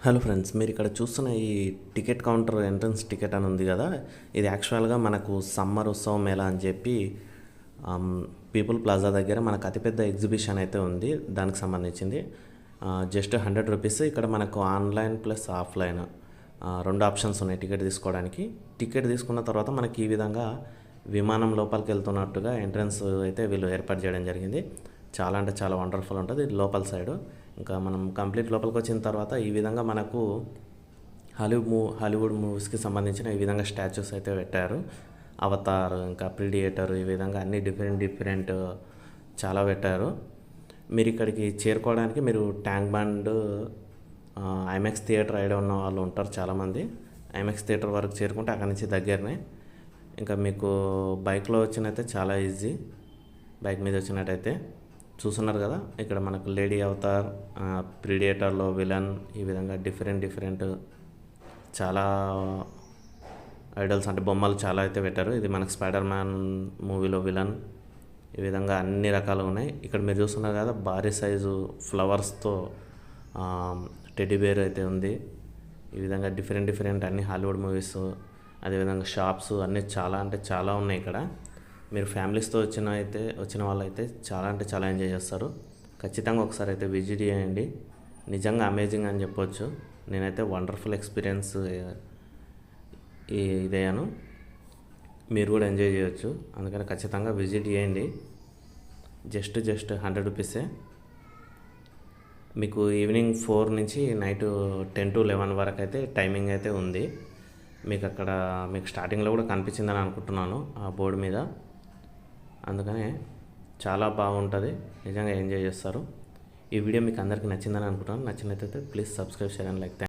Hello friends, మీరు ఇక్కడ చూస్తున్న ఈ టికెట్ కౌంటర్ ఎంట్రన్స్ టికెట్ అని ఉంది కదా. ఇది యాక్చువల్గా మనకు సమ్మర్ ఉత్సవం మేళా అని చెప్పి పీపుల్ ప్లాజా దగ్గర మనకు అతిపెద్ద ఎగ్జిబిషన్ అయితే ఉంది. దానికి సంబంధించింది జస్ట్ 100 రూపీస్. ఇక్కడ మనకు ఆన్లైన్ ప్లస్ ఆఫ్లైన్ రెండు ఆప్షన్స్ ఉన్నాయి టికెట్ తీసుకోవడానికి. టికెట్ తీసుకున్న తర్వాత మనకి ఈ విధంగా విమానం లోపలికి వెళ్తున్నట్టుగా ఎంట్రన్స్ అయితే వీళ్ళు ఏర్పాటు చేయడం జరిగింది. చాలా అంటే చాలా వండర్ఫుల్ ఉంటుంది లోపల సైడు. ఇంకా మనం కంప్లీట్ లోపలికి వచ్చిన తర్వాత ఈ విధంగా మనకు హాలీవుడ్ మూవీస్కి సంబంధించిన ఈ విధంగా స్టాచ్యూస్ అయితే పెట్టారు. అవతార్, ఇంకా ప్రిడియేటర్, ఈ విధంగా అన్ని డిఫరెంట్ చాలా పెట్టారు. మీరు ఇక్కడికి చేరుకోవడానికి మీరు tank bund, IMAX theatre idea ఉన్న వాళ్ళు ఉంటారు చాలామంది. ఐమాక్స్ థియేటర్ వరకు చేరుకుంటే అక్కడి నుంచి దగ్గరనే. ఇంకా మీకు బైక్లో వచ్చినైతే చాలా ఈజీ. బైక్ మీద వచ్చినట్టయితే చూస్తున్నారు కదా, ఇక్కడ మనకు లేడీ అవతార్, ప్రిడియేటర్లో విలన్, ఈ విధంగా డిఫరెంట్ చాలా ఐడల్స్ అంటే బొమ్మలు చాలా అయితే పెట్టారు. ఇది మనకు స్పైడర్ మ్యాన్ మూవీలో విలన్. ఈ విధంగా అన్ని రకాలుగా ఉన్నాయి. ఇక్కడ మీరు చూస్తున్నారు కదా, భారీ సైజు ఫ్లవర్స్తో టెడ్డీ బేర్ అయితే ఉంది. ఈ విధంగా డిఫరెంట్ అన్ని హాలీవుడ్ మూవీస్, అదేవిధంగా షాప్స్ అన్నీ చాలా అంటే చాలా ఉన్నాయి ఇక్కడ. మీరు ఫ్యామిలీస్తో వచ్చిన వాళ్ళైతే చాలా అంటే చాలా ఎంజాయ్ చేస్తారు. ఖచ్చితంగా ఒకసారి అయితే విజిట్ చేయండి. నిజంగా అమేజింగ్ అని చెప్పొచ్చు. నేనైతే వండర్ఫుల్ ఎక్స్పీరియన్స్ ఇదయ్యాను. మీరు కూడా ఎంజాయ్ చేయొచ్చు. అందుకని ఖచ్చితంగా విజిట్ చేయండి. జస్ట్ 100 రూపీసే. మీకు ఈవినింగ్ 4 నుంచి నైట్ 10 to 11 వరకు అయితే టైమింగ్ అయితే ఉంది. మీకు అక్కడ మీకు స్టార్టింగ్లో కూడా కనిపించిందని అనుకుంటున్నాను ఆ బోర్డు మీద. అందుకనే చాలా బాగుంటుంది, నిజంగా ఎంజాయ్ చేస్తారు. ఈ వీడియో మీకు అందరికీ నచ్చిందని అనుకుంటున్నాను. నచ్చినట్లయితే please subscribe, share and like.